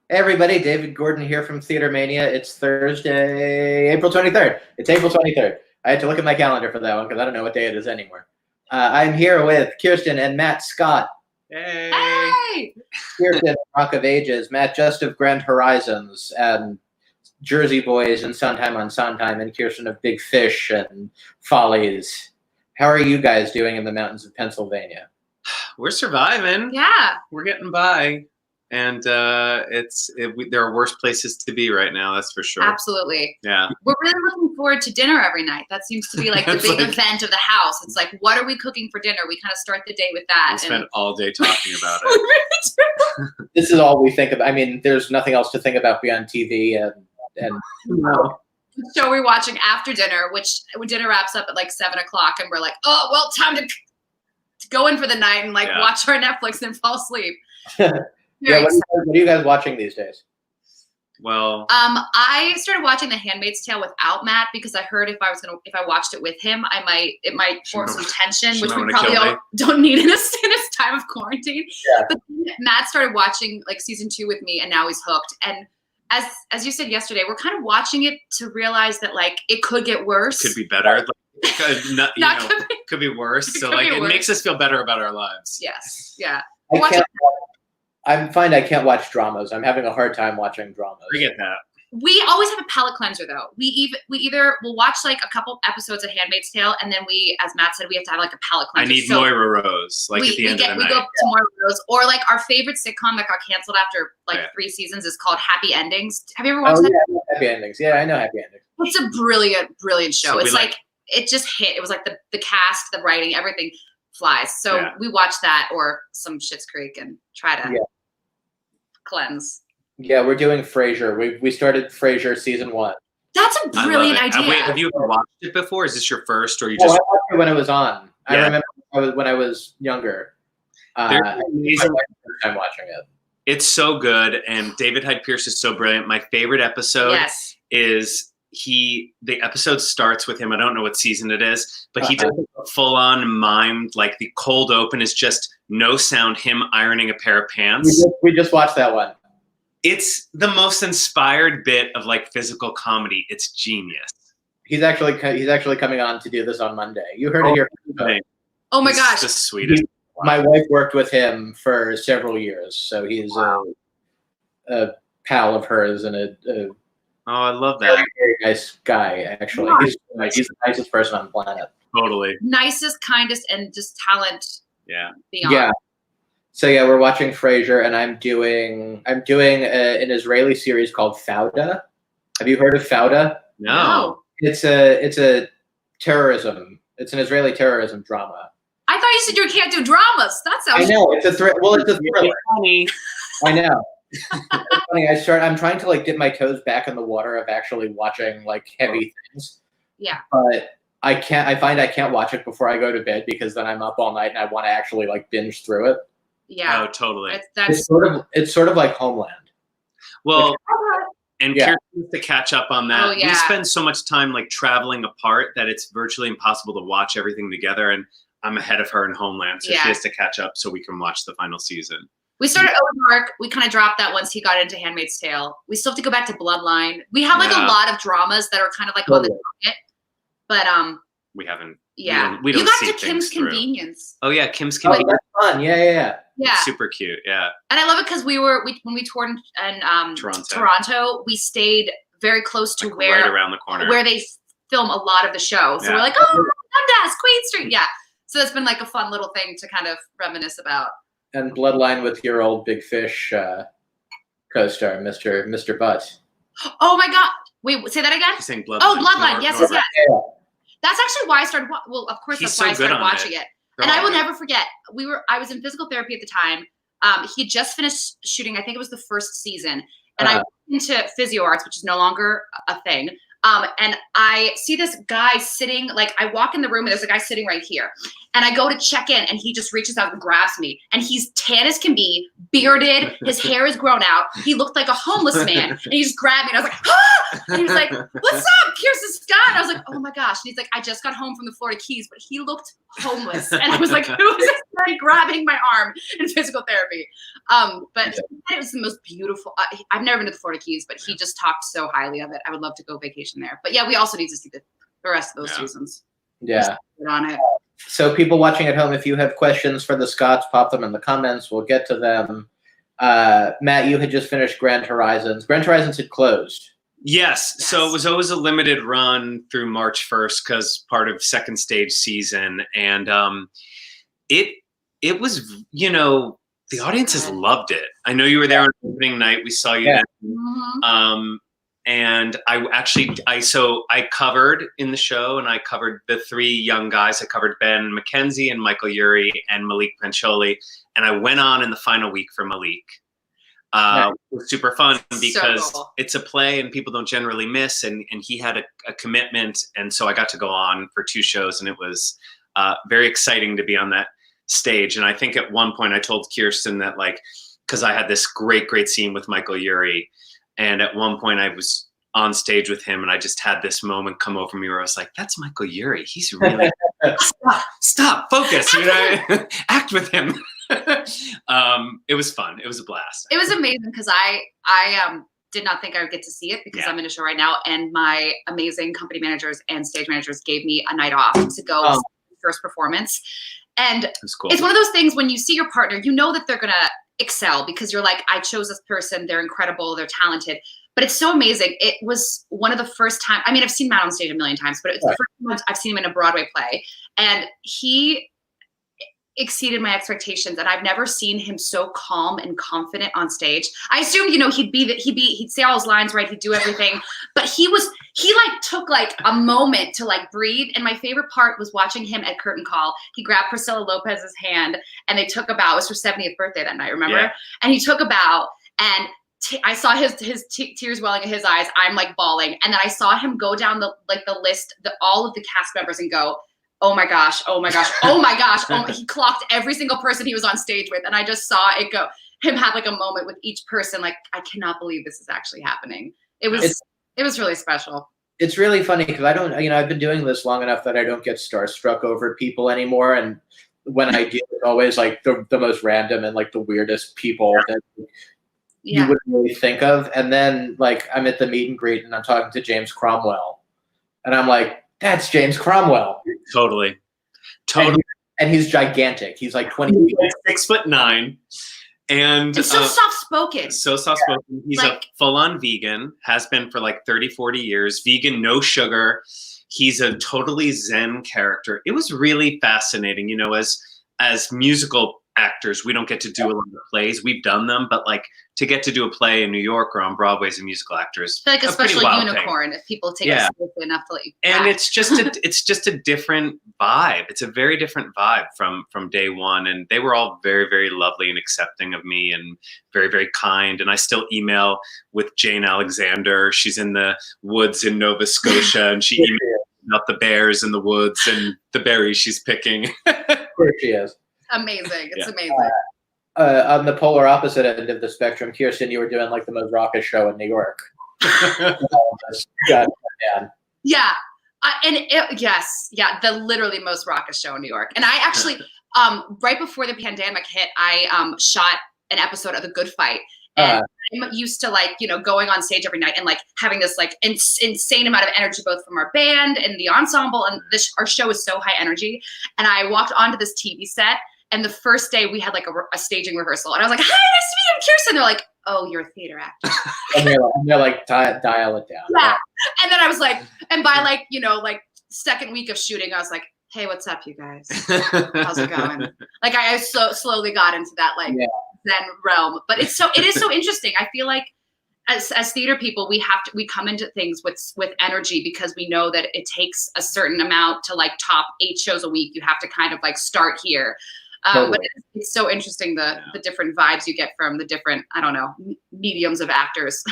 Hey everybody, David Gordon here from TheaterMania. It's Thursday, April 23rd. It's April 23rd. I had to look at my calendar for that one because I don't know what day it is anymore. I'm here with Kirsten and Matt Scott. Hey! Kirsten, Rock of Ages, Matt just of Grand Horizons, and Jersey Boys and Sondheim on Sondheim, and Kirsten of Big Fish and Follies. How are you guys doing in the mountains of Pennsylvania? We're surviving. Yeah. We're getting by. And there are worse places to be right now, that's for sure. Absolutely. Yeah. We're really looking forward to dinner every night. That seems to be like the big event of the house. It's like, what are we cooking for dinner? We kind of start the day with that. We spend all day talking about We it. really do. This is all we think about. I mean, there's nothing else to think about beyond TV and No. So we're watching after dinner, which when dinner wraps up at like 7 o'clock, and we're like, oh, well, time to go in for the night and like watch our Netflix and fall asleep. Yeah, what are you guys watching these days? Well, I started watching The Handmaid's Tale without Matt because I heard if I watched it with him, it might form some tension, which we probably don't need in this time of quarantine. Yeah. But Matt started watching like season 2 with me, and now he's hooked. And as you said yesterday, we're kind of watching it to realize that like it could get worse. could be better. Could be worse. So like it makes us feel better about our lives. Yes. Yeah. I'm fine. I can't watch dramas. I'm having a hard time watching dramas. Forget that. We always have a palate cleanser though. We'll watch like a couple episodes of Handmaid's Tale, and then as Matt said, we have to have like a palate cleanser. I need Moira Rose. Like at the end of the night. We go to Moira Rose, or like our favorite sitcom that got canceled after like 3 seasons is called Happy Endings. Have you ever watched that? Yeah, Happy Endings. Yeah, I know Happy Endings. It's a brilliant show. So it's like it just hit. It was like the cast, the writing, everything flies. So we watch that or some Schitt's Creek and try to cleanse. Yeah, we're doing Frasier. We started Frasier season 1. That's a brilliant idea. Wait, have you ever watched it before? Is this your first, or you I just? watched it when it was on. I remember when I was younger. There's my amazing. first time watching it. It's so good, and David Hyde Pierce is so brilliant. My favorite episode is the episode starts with him. I don't know what season it is, but he does a full-on mimed, like the cold open is just no sound, him ironing a pair of pants. We just watched that one. It's the most inspired bit of like physical comedy. It's genius. He's actually coming on to do this on Monday. You heard it here. Oh my gosh, the sweetest. My wife worked with him for several years, so he's a pal of hers and oh, I love that. very nice guy. Actually, he's the nicest person on the planet. Totally. Nicest, kindest, and just talent. Yeah. Beyond. Yeah. So we're watching Frasier, and I'm doing an Israeli series called Fauda. Have you heard of Fauda? No. It's a terrorism. It's an Israeli terrorism drama. I thought you said you can't do dramas. That sounds. I know it's a thriller. Well, it's a thriller. Funny. I know. It's funny. I'm trying to like dip my toes back in the water of actually watching like heavy things. Yeah. But I can't. I find I can't watch it before I go to bed because then I'm up all night and I want to actually like binge through it. Yeah. Oh, totally. It's sort of like Homeland. Well, and Kirsten to catch up on that. Oh, yeah. We spend so much time like traveling apart that it's virtually impossible to watch everything together. And I'm ahead of her in Homeland, so she has to catch up so we can watch the final season. We started Ozark. We kind of dropped that once he got into Handmaid's Tale. We still have to go back to Bloodline. We have like a lot of dramas that are kind of like on the target, but we haven't. Yeah, we don't you got see to Kim's through. Convenience. Oh yeah, Kim's Oh, Convenience. that's fun. Yeah. Yeah, super cute. Yeah, and I love it because when we toured in Toronto, we stayed very close to like right around the corner where they film a lot of the show. So we're like, oh, Dundas, Queen Street. Yeah, so it's been like a fun little thing to kind of reminisce about. And Bloodline with your old Big Fish co-star, Mr. Butt. Oh my God! Wait, say that again. He's saying Bloodline. Oh, Bloodline. Yes. Yeah. That's actually why I started. Well, of course, that's why I started watching it. And I will never forget. I was in physical therapy at the time. He had just finished shooting. I think it was the first season, and I went into physio arts, which is no longer a thing. And I see this guy sitting, like I walk in the room and there's a guy sitting right here. And I go to check in and he just reaches out and grabs me. And he's tan as can be, bearded, his hair is grown out. He looked like a homeless man. And he just grabbed me and I was like, ah! And he was like, what's up, Kirsten Scott? And I was like, oh my gosh. And he's like, I just got home from the Florida Keys, but he looked homeless. And I was like, who is this guy grabbing my arm in physical therapy? But it was the most beautiful. I've never been to the Florida Keys, but he just talked so highly of it. I would love to go vacation there. But yeah, we also need to see the rest of those seasons. Yeah. On it. So people watching at home, if you have questions for the Scotts, pop them in the comments. We'll get to them. Matt, you had just finished Grand Horizons. Grand Horizons had closed. Yes. So it was always a limited run through March 1st because part of second stage season. And it was, you know, the audiences loved it. I know you were there on opening night. We saw you then. Mm-hmm. And I covered in the show, and I covered the three young guys. I covered Ben McKenzie and Michael Urie and Malik Pancholi. And I went on in the final week for Malik. It was super fun because it's a play and people don't generally miss. And he had a commitment. And so I got to go on for 2 shows, and it was very exciting to be on that stage. And I think at one point I told Kirsten that, like, because I had this great scene with Michael Urie. And at one point I was on stage with him, and I just had this moment come over me where I was like, that's Michael Urie. He's really stop, focus, you know, act with him. It was fun. It was a blast. It was amazing because I did not think I would get to see it because I'm in a show right now, and my amazing company managers and stage managers gave me a night off to go see the first performance. And cool. It's one of those things when you see your partner, you know that they're going to excel because you're like, I chose this person. They're incredible. They're talented. But it's so amazing. It was one of the first time. I mean, I've seen Matt on stage a million times, but it's the first time I've seen him in a Broadway play. And he exceeded my expectations, and I've never seen him so calm and confident on stage. I assumed, you know, he'd say all his lines right, he'd do everything, but he like took like a moment to like breathe. And my favorite part was watching him at curtain call. He grabbed Priscilla Lopez's hand, and they took a bow. It was her 70th birthday that night, remember? Yeah. And he took a bow, and I saw his tears welling in his eyes. I'm like bawling, and then I saw him go down the list, all of the cast members, and go, oh my gosh, oh my gosh, oh my gosh. He clocked every single person he was on stage with. And I just saw it go, him have like a moment with each person. Like, I cannot believe this is actually happening. It was really special. It's really funny because I've been doing this long enough that I don't get starstruck over people anymore. And when I do, it's always like the most random and like the weirdest people that you wouldn't really think of. And then like I'm at the meet and greet and I'm talking to James Cromwell, and I'm like, that's James Cromwell. Totally. And he's gigantic. He's like 20 feet. 6'9". And so soft-spoken. He's like, a full-on vegan, has been for like 30, 40 years. Vegan, no sugar. He's a totally zen character. It was really fascinating. You know, as musical actors, we don't get to do a lot of plays. We've done them, but like to get to do a play in New York or on Broadway as a musical actor is like a special unicorn if people take it seriously enough to let you and it's just a different vibe. It's a very different vibe from day one, and they were all very, very lovely and accepting of me and very, very kind. And I still email with Jane Alexander. She's in the woods in Nova Scotia, and she emails about the bears in the woods and the berries she's picking. There she is. Amazing. It's amazing. On the polar opposite end of the spectrum, Kirsten, you were doing like the most raucous show in New York. The literally most raucous show in New York. And I actually, right before the pandemic hit, I shot an episode of The Good Fight. And I'm used to like, you know, going on stage every night and like having this like insane amount of energy, both from our band and the ensemble. And our show is so high energy. And I walked onto this TV set, and the first day we had like a staging rehearsal, and I was like, hi, nice to meet you, I'm Kirsten. They're like, oh, you're a theater actor. and they're like, dial it down. Yeah. And then I was like, and by like, you know, like second week of shooting, I was like, hey, what's up, you guys? How's it going? Like I slowly got into that like Zen realm. But it is so interesting. I feel like as theater people, we come into things with energy because we know that it takes a certain amount to like top 8 shows a week. You have to kind of like start here. But it's so interesting the different vibes you get from the different, I don't know, mediums of actors.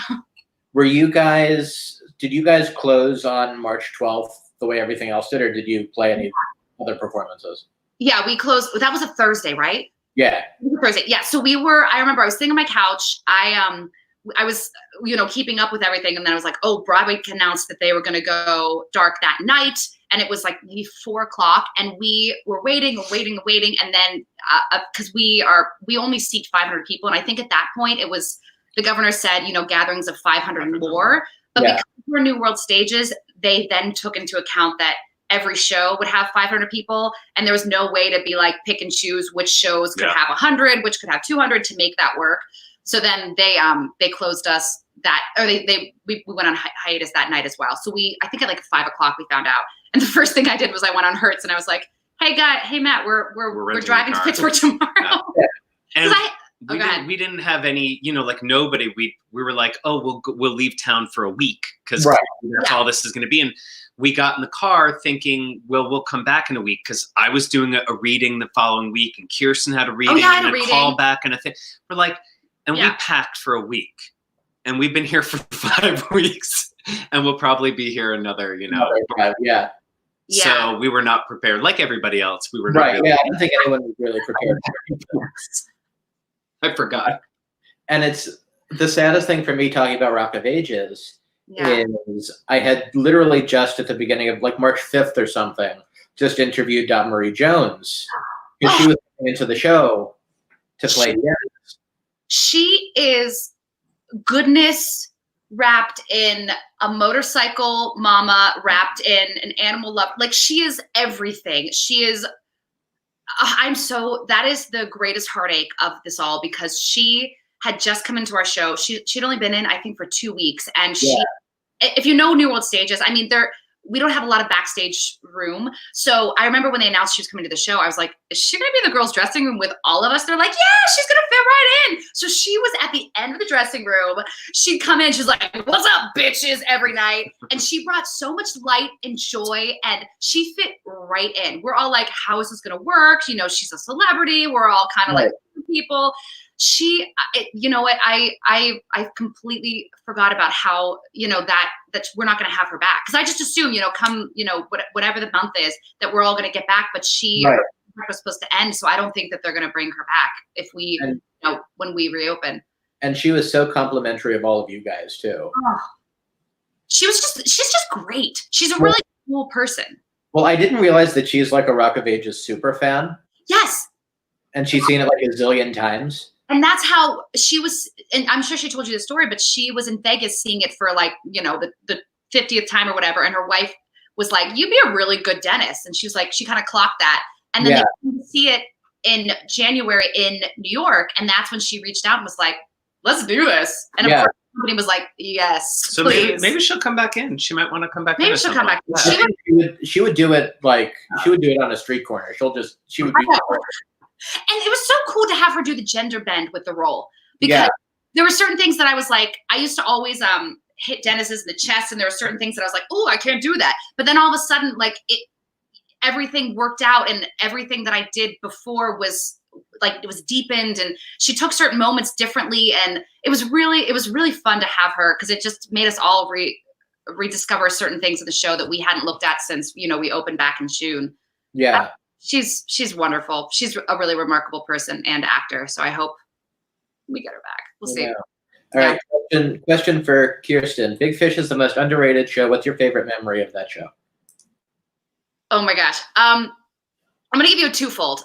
Did you guys close on March 12th the way everything else did, or did you play any other performances? Yeah, we closed. That was a Thursday, right? Yeah. Thursday. Yeah. So I remember I was sitting on my couch. I was, you know, keeping up with everything. And then I was like, oh, Broadway announced that they were going to go dark that night. and it was like maybe 4:00, and we were waiting, and then because we only seat 500 people, and I think at that point it was the governor said, you know, gatherings of 500 and more, but because we're New World Stages, they then took into account that every show would have 500 people, and there was no way to be like pick and choose which shows could have 100, which could have 200 to make that work. So then they closed us that, or we went on hiatus that night as well. So I think at like 5:00 we found out, and the first thing I did was I went on Hertz and I was like, hey Matt, we're driving to Pittsburgh tomorrow. And we didn't have any, you know, like nobody. We were like, oh, we'll leave town for a week because that's all this is going to be. And we got in the car thinking, well, we'll come back in a week because I was doing a reading the following week, and Kirsten had a reading and a call back and a thing. We're like, and we packed for a week, and we've been here for 5 weeks, and we'll probably be here another, you know. So we were not prepared, like everybody else. We were not. Really I don't think anyone was really prepared. I forgot. And it's the saddest thing for me talking about Rock of Ages is I had literally just at the beginning of like March 5th or something, just interviewed Dot Marie Jones because she was coming into the show to play Dennis. She is goodness wrapped in a motorcycle mama, wrapped in an animal love. Like she is everything. She is, that is the greatest heartache of this all, because she had just come into our show. She'd only been in, I think, for 2 weeks. And if you know New World Stages, I mean, we don't have a lot of backstage room. So I remember when they announced she was coming to the show, I was like, is she going to be in the girls' dressing room with all of us? They're like, yeah, she's going to fit right in. So she was at the end of the dressing room. She'd come in. She's like, what's up, bitches, every night. And she brought so much light and joy, and she fit right in. We're all like, how is this going to work? You know, she's a celebrity. We're all kind of like people. You know what? I completely forgot about how, you know, that we're not going to have her back. Cause I just assume, you know, come, you know, whatever the month is, that we're all going to get back, but was supposed to end. So I don't think that they're going to bring her back if you know, when we reopen. And she was so complimentary of all of you guys too. Oh, she's just great. She's a really cool person. Well, I didn't realize that she's like a Rock of Ages super fan. Yes. And she's seen it like a zillion times. And that's how she was, and I'm sure she told you the story, but she was in Vegas seeing it for like, you know, the 50th time or whatever. And her wife was like, you'd be a really good dentist. And she was like, she kind of clocked that. And then they came to see it in January in New York. And that's when she reached out and was like, let's do this. And of course, the company was like, yes, so please. Maybe she'll come back in. She might want to come back in. Maybe she'll come back in. She would do it like, she would do it on a street corner. She would be. And it was so cool to have her do the gender bend with the role, because there were certain things that I was like, I used to always hit Dennis's in the chest, and there were certain things that I was like, oh, I can't do that. But then all of a sudden, like everything worked out, and everything that I did before was like, it was deepened, and she took certain moments differently, and it was really fun to have her, because it just made us all rediscover certain things of the show that we hadn't looked at since, you know, we opened back in June. Yeah. She's wonderful. She's a really remarkable person and actor. So I hope we get her back. We'll see. All right. Question for Kirsten. Big Fish is the most underrated show. What's your favorite memory of that show? Oh my gosh. I'm going to give you a twofold.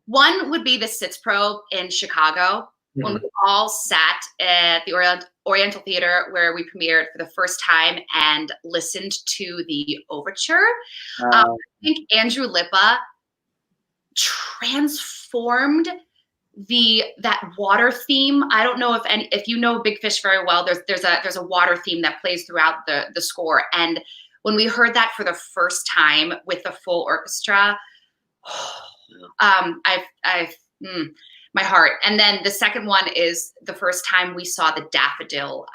One would be the Sitz Pro in Chicago, when we all sat at the Oriental Theater, where we premiered for the first time and listened to the overture. I think Andrew Lippa transformed that water theme. I don't know if you know Big Fish very well. There's a water theme that plays throughout the score, and when we heard that for the first time with the full orchestra, my heart. And then the second one is the first time we saw the daffodil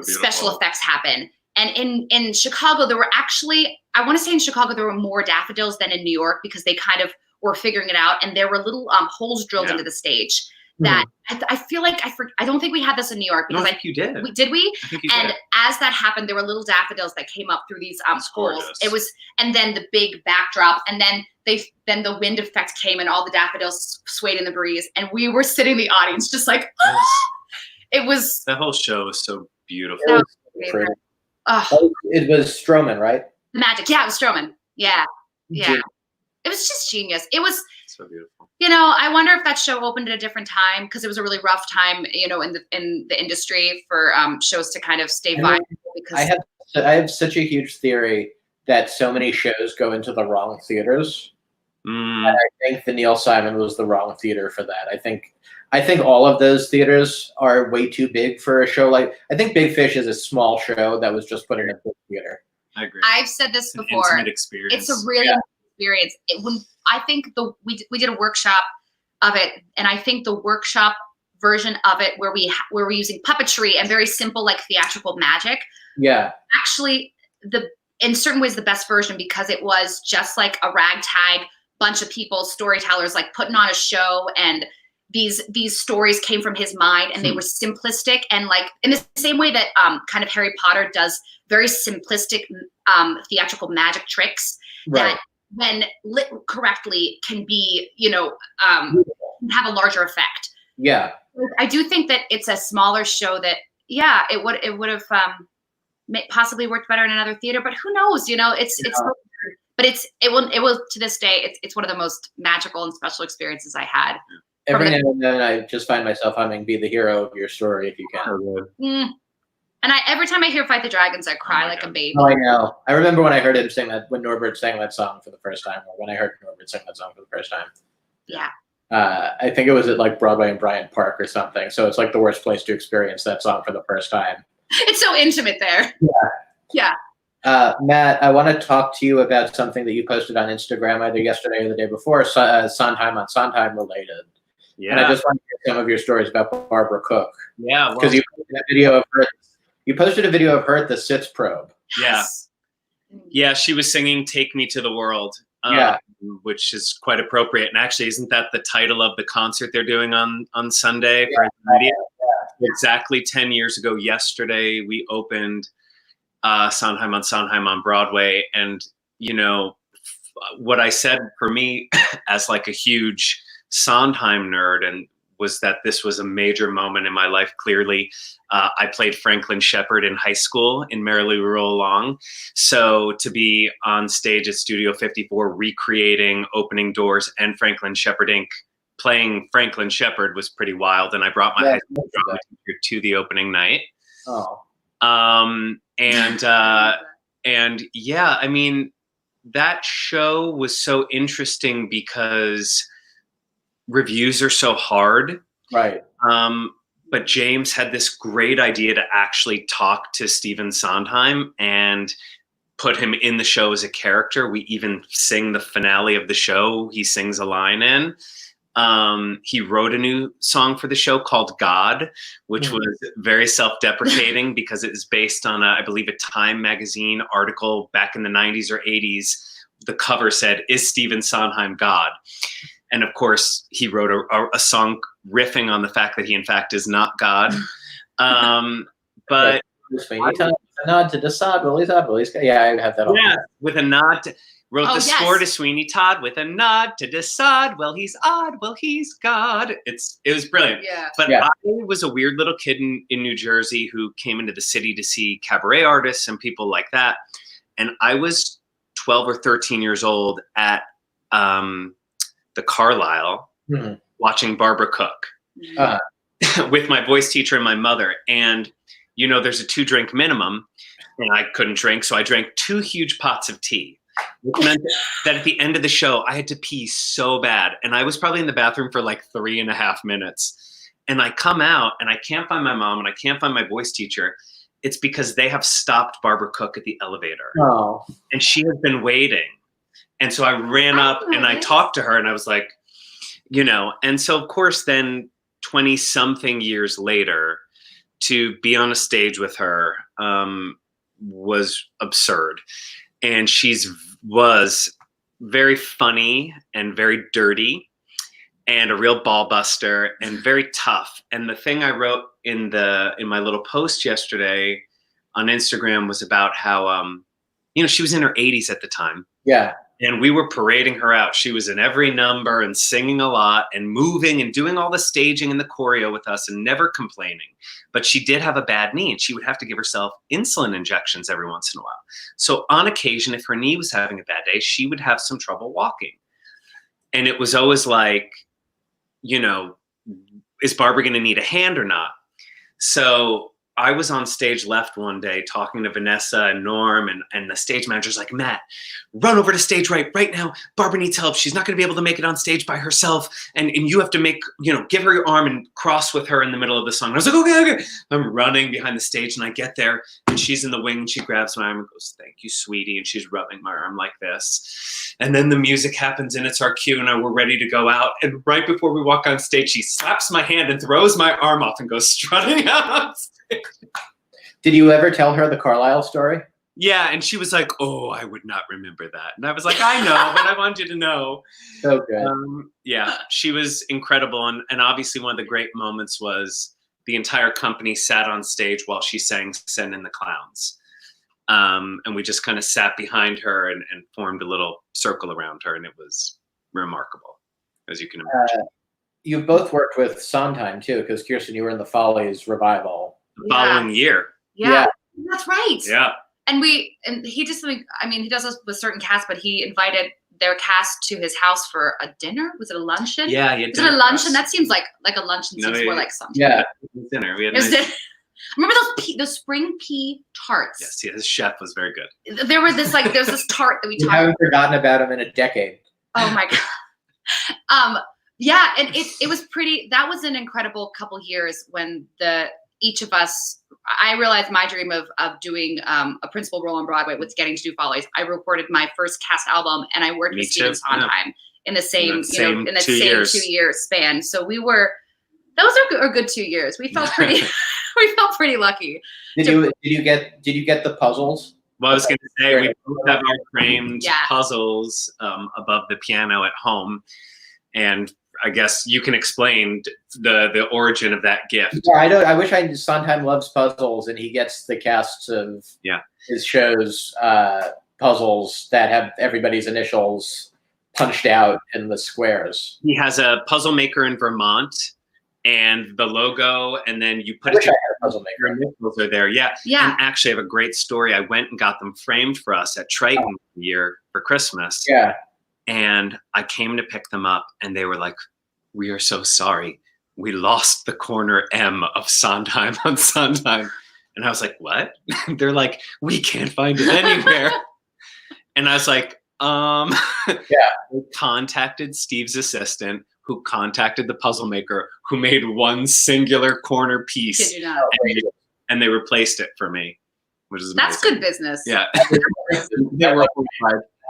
special effects happen. And in Chicago, there were actually, I want to say in Chicago, there were more daffodils than in New York, because they kind of were figuring it out. And there were little holes drilled into the stage that I feel like I don't think we had this in New York, because I think you did. Did we? I think you and did. As that happened, there were little daffodils that came up through these holes. It was, and then the big backdrop, and then the wind effect came, and all the daffodils swayed in the breeze, and we were sitting in the audience just like, it was. That whole show was so beautiful. That was Oh, it was Stroman, right? The Magic. Yeah, it was Stroman. Yeah. It was just genius. It was so beautiful. I wonder if that show opened at a different time, because it was a really rough time, in the industry for shows to kind of stay viable. Because I have such a huge theory that so many shows go into the wrong theaters. And I think the Neil Simon was the wrong theater for that. I think all of those theaters are way too big for a show like. I think Big Fish is a small show that was just put in a big theater. I agree. I've said this before. An intimate experience. It's a really experience. I think we did a workshop of it, and I think the workshop version of it where we're using puppetry and very simple like theatrical magic. Yeah. Actually, in certain ways the best version, because it was just like a ragtag bunch of people, storytellers, like putting on a show, and these stories came from his mind, and they were simplistic, and like in the same way that kind of Harry Potter does very simplistic theatrical magic tricks that when lit correctly can be, have a larger effect. Yeah. I do think that it's a smaller show that, it would have possibly worked better in another theater, but who knows, but it will to this day, it's one of the most magical and special experiences I had. Every now and then I just find myself humming "Be the Hero of Your Story" if you can. And every time I hear "Fight the Dragons," I cry like a baby. Oh, I know. I remember when I heard him sing that, when Norbert sang that song for the first time, or when I heard Norbert sing that song for the first time. Yeah. I think it was at like Broadway and Bryant Park or something. So it's like the worst place to experience that song for the first time. It's so intimate there. Yeah. Matt, I want to talk to you about something that you posted on Instagram either yesterday or the day before, Sondheim on Sondheim related. Yeah. And I just want to hear some of your stories about Barbara Cook. Yeah. Because you posted a video of her. You posted a video of her at the Sitz Probe. Yes. Yeah, she was singing "Take Me to the World," which is quite appropriate. And actually, isn't that the title of the concert they're doing on Sunday for media? Exactly 10 years ago yesterday, we opened Sondheim on Broadway. And, what I said for me as like a huge Sondheim nerd was that this was a major moment in my life. Clearly, I played Franklin Shepard in high school in Merrily We Roll Along. So to be on stage at Studio 54, recreating Opening Doors and Franklin Shepard Inc., playing Franklin Shepard was pretty wild. And I brought my high school drama teacher to the opening night. Oh. I mean, that show was so interesting because reviews are so hard. Right. But James had this great idea to actually talk to Stephen Sondheim and put him in the show as a character. We even sing the finale of the show. He sings a line in. He wrote a new song for the show called God, which was very self-deprecating because it is based on, I believe, a Time magazine article back in the 90s or 80s. The cover said, "Is Stephen Sondheim God?" And of course, he wrote a song riffing on the fact that he, in fact, is not God. But a nod to Desaad, yeah, I have that. Yeah, with a nod. Wrote the score to Sweeney Todd with a nod to Desaad. Well, he's odd. Well, he's God. It was brilliant. Yeah. But I was a weird little kid in New Jersey who came into the city to see cabaret artists and people like that. And I was 12 or 13 years old at the Carlisle watching Barbara Cook with my voice teacher and my mother. And, there's a 2-drink minimum and I couldn't drink. So I drank 2 huge pots of tea, which meant that at the end of the show, I had to pee so bad. And I was probably in the bathroom for like 3.5 minutes. And I come out and I can't find my mom and I can't find my voice teacher. It's because they have stopped Barbara Cook at the elevator. Oh. And she has been waiting. And so I ran up and I talked to her and I was like, and so of course then 20 something years later to be on a stage with her was absurd. And was very funny and very dirty and a real ball buster and very tough. And the thing I wrote in my little post yesterday on Instagram was about how, she was in her 80s at the time. Yeah. And we were parading her out. She was in every number and singing a lot and moving and doing all the staging and the choreo with us and never complaining. But she did have a bad knee and she would have to give herself insulin injections every once in a while. So on occasion, if her knee was having a bad day, she would have some trouble walking. And it was always like, you know, is Barbara going to need a hand or not? So I was on stage left one day talking to Vanessa and Norm, and the stage manager's like, Matt, run over to stage right now. Barbara needs help. She's not going to be able to make it on stage by herself. And you have to give her your arm and cross with her in the middle of the song. And I was like, okay. I'm running behind the stage and I get there and she's in the wing and she grabs my arm and goes, thank you, sweetie. And she's rubbing my arm like this. And then the music happens and it's our cue and we're ready to go out. And right before we walk on stage, she slaps my hand and throws my arm off and goes strutting out on stage. Did you ever tell her the Carlisle story? Yeah, and she was like, oh, I would not remember that. And I was like, I know, but I want you to know. So good. Yeah, she was incredible. And obviously one of the great moments was the entire company sat on stage while she sang Send in the Clowns. And we just kind of sat behind her and formed a little circle around her. And it was remarkable, as you can imagine. You've both worked with Sondheim, too, because, Kirsten, you were in the Follies revival. The following year. Yeah, that's right. Yeah. And he just, he does this with certain casts, but he invited their cast to his house for a dinner. Was it a luncheon? Yeah. Was it a luncheon? That seems like a luncheon. No, seems more like something. Yeah. Dinner. We had Remember those spring pea tarts? Yes, his chef was very good. There was this tart that we talked about. I haven't forgotten about him in a decade. Oh my God. Yeah, and it was pretty. That was an incredible couple years when each of us. I realized my dream of doing a principal role on Broadway was getting to do Follies. I recorded my first cast album, and I worked with Stephen Sondheim in the same 2 year span. So those are good 2 years. We felt pretty. We felt pretty lucky. Did you get the puzzles? Well, I was going to say we both have our framed puzzles above the piano at home, and I guess you can explain the origin of that gift. Yeah, I wish I knew Sondheim loves puzzles, and he gets the casts of his shows puzzles that have everybody's initials punched out in the squares. He has a puzzle maker in Vermont, and the logo, and then you put I had a puzzle maker. Initials are there. Yeah. And actually, I have a great story. I went and got them framed for us at Triton year for Christmas. Yeah. And I came to pick them up, and they were like, we are so sorry. We lost the corner M of Sondheim on Sondheim. And I was like, what? They're like, we can't find it anywhere. And I was like, We contacted Steve's assistant, who contacted the puzzle maker, who made one singular corner piece. And they replaced it for me, which is amazing. That's good business. Yeah. I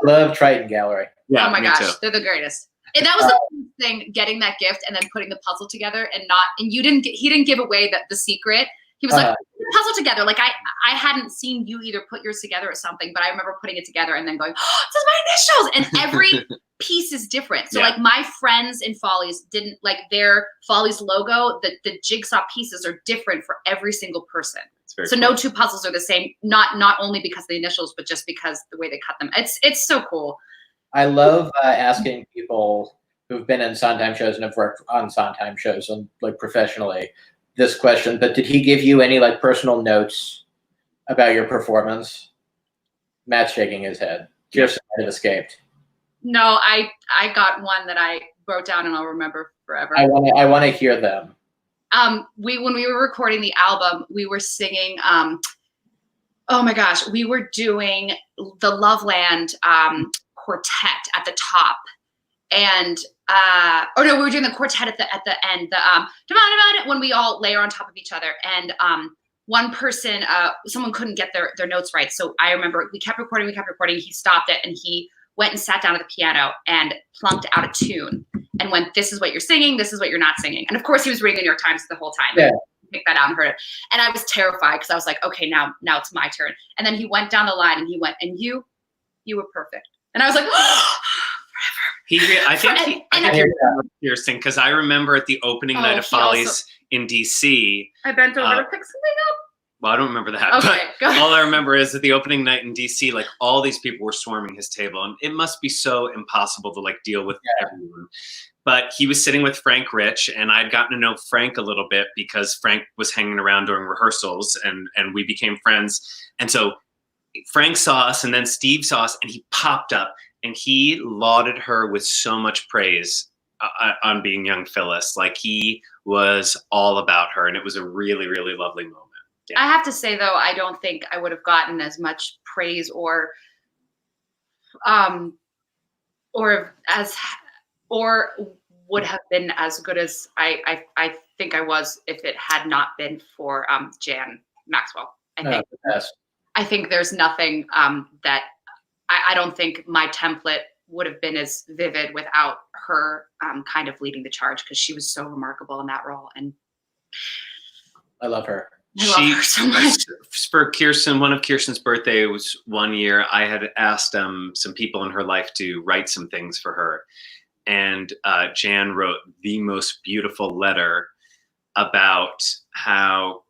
love Triton Gallery. Yeah, oh my gosh, too. They're the greatest. And that was the thing, getting that gift and then putting the puzzle together, and he didn't give away the secret. He was like, put the puzzle together. Like I hadn't seen you either put yours together or something, but I remember putting it together and then going, oh, this is my initials. And every piece is different. So like my friends in Follies didn't like their Follies logo. The jigsaw pieces are different for every single person. So cool. No two puzzles are the same. Not only because of the initials, but just because the way they cut them. It's so cool. I love asking people who've been in Sondheim shows and have worked on Sondheim shows and like professionally this question, but did he give you any like personal notes about your performance? Matt's shaking his head. Kirsten might have escaped. No, I got one that I wrote down and I'll remember forever. I want to hear them. When we were recording the album, we were singing, oh my gosh, we were doing the Loveland quartet at the top, and we were doing the quartet at the end. When we all layer on top of each other, and one person, someone couldn't get their notes right. So I remember we kept recording. He stopped it and he went and sat down at the piano and plunked out a tune and went, "This is what you're singing. This is what you're not singing." And of course, he was reading the New York Times the whole time. Yeah. Picked that out and heard it, and I was terrified because I was like, "Okay, now it's my turn." And then he went down the line and he went, "And you were perfect." And I was like, "Oh, forever." I think you're Kirsten, because I remember at the opening night of Follies in DC. I bent over to pick something up. Well, I don't remember that. Okay, but all I remember is that the opening night in DC, like all these people were swarming his table, and it must be so impossible to like deal with everyone. But he was sitting with Frank Rich, and I'd gotten to know Frank a little bit because Frank was hanging around during rehearsals, and we became friends. And so Frank saw us, and then Steve saw us, and he popped up, and he lauded her with so much praise on being young Phyllis. Like he was all about her, and it was a really, really lovely moment. Yeah. I have to say, though, I don't think I would have gotten as much praise or would have been as good as I think I was if it had not been for Jan Maxwell. I think there's nothing that I don't think my template would have been as vivid without her kind of leading the charge, because she was so remarkable in that role. And I love her. I love her so much. For Kirsten, one of Kirsten's birthday was one year. I had asked some people in her life to write some things for her. And Jan wrote the most beautiful letter about how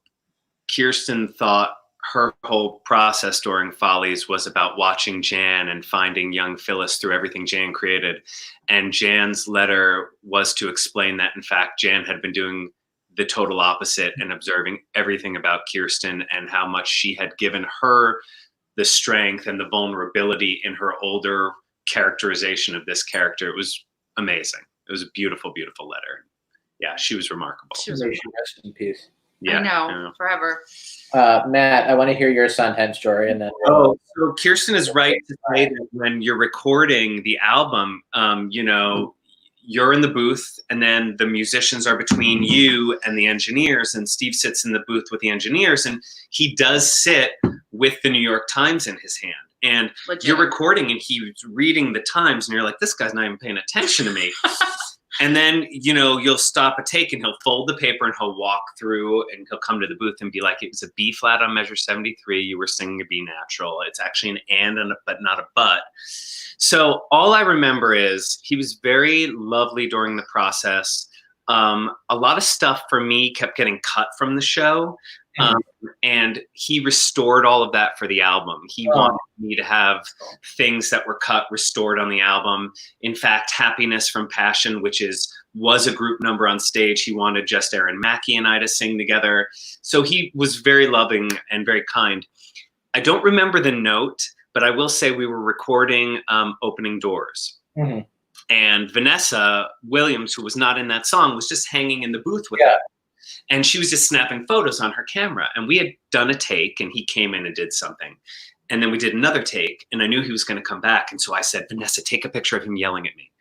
Kirsten thought her whole process during Follies was about watching Jan and finding young Phyllis through everything Jan created. And Jan's letter was to explain that, in fact, Jan had been doing the total opposite and observing everything about Kirsten and how much she had given her the strength and the vulnerability in her older characterization of this character. It was amazing. It was a beautiful, beautiful letter. Yeah, she was remarkable. She was rest in peace. Yeah, I know. Forever. Matt, I want to hear your Sondheim story, and then. So Kirsten is right to say that when you're recording the album, you're in the booth, and then the musicians are between you and the engineers, and Steve sits in the booth with the engineers, and he does sit with the New York Times in his hand. And you're recording, and he's reading the Times, and you're like, this guy's not even paying attention to me. And then, you'll stop a take, and he'll fold the paper, and he'll walk through, and he'll come to the booth and be like, it was a B flat on measure 73. You were singing a B natural. It's actually an and a but, not a but. So all I remember is he was very lovely during the process. A lot of stuff for me kept getting cut from the show. And he restored all of that for the album. He wanted me to have things that were cut restored on the album. In fact, Happiness from Passion, which was a group number on stage, he wanted just Aaron Mackey and I to sing together. So he was very loving and very kind. I don't remember the note, but I will say we were recording Opening Doors. Mm-hmm. And Vanessa Williams, who was not in that song, was just hanging in the booth with her. And she was just snapping photos on her camera. And we had done a take, and he came in and did something. And then we did another take, and I knew he was going to come back. And so I said, Vanessa, take a picture of him yelling at me.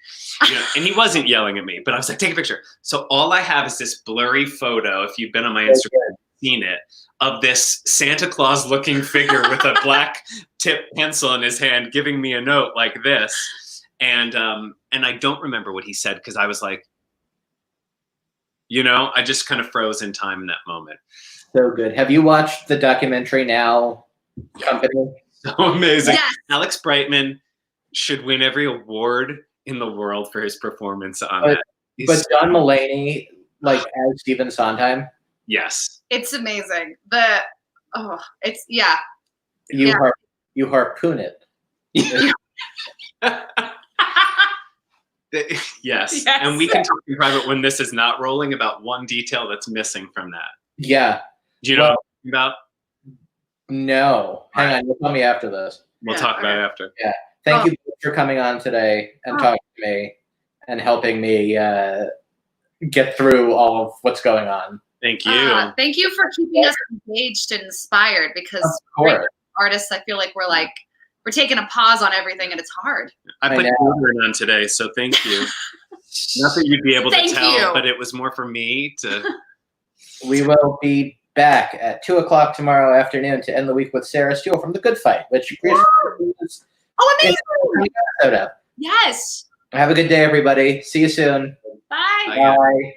And he wasn't yelling at me, but I was like, take a picture. So all I have is this blurry photo, if you've been on my Instagram, seen it, of this Santa Claus looking figure with a black tip pencil in his hand giving me a note like this. And I don't remember what he said, because I was like, I just kind of froze in time in that moment. So good. Have you watched the documentary Now Company? So amazing. Yes. Alex Brightman should win every award in the world for his performance on that. But John Mulaney, as Stephen Sondheim? Yes. It's amazing. You harpoon it. Yes. And we can talk in private when this is not rolling about one detail that's missing from that. Yeah. Do you know what I'm talking about? No. Hang on. You'll tell me after this. We'll talk about it after. Yeah. Thank you for coming on today and talking to me and helping me get through all of what's going on. Thank you. Thank you for keeping us engaged and inspired, because great artists, I feel like we're taking a pause on everything, and it's hard. I put deodorant on today, so thank you. Not that you'd be able to tell, but it was more for me to. We will be back at 2:00 tomorrow afternoon to end the week with Sarah Steele from The Good Fight, which is amazing! Yes. Have a good day, everybody. See you soon. Bye. Bye.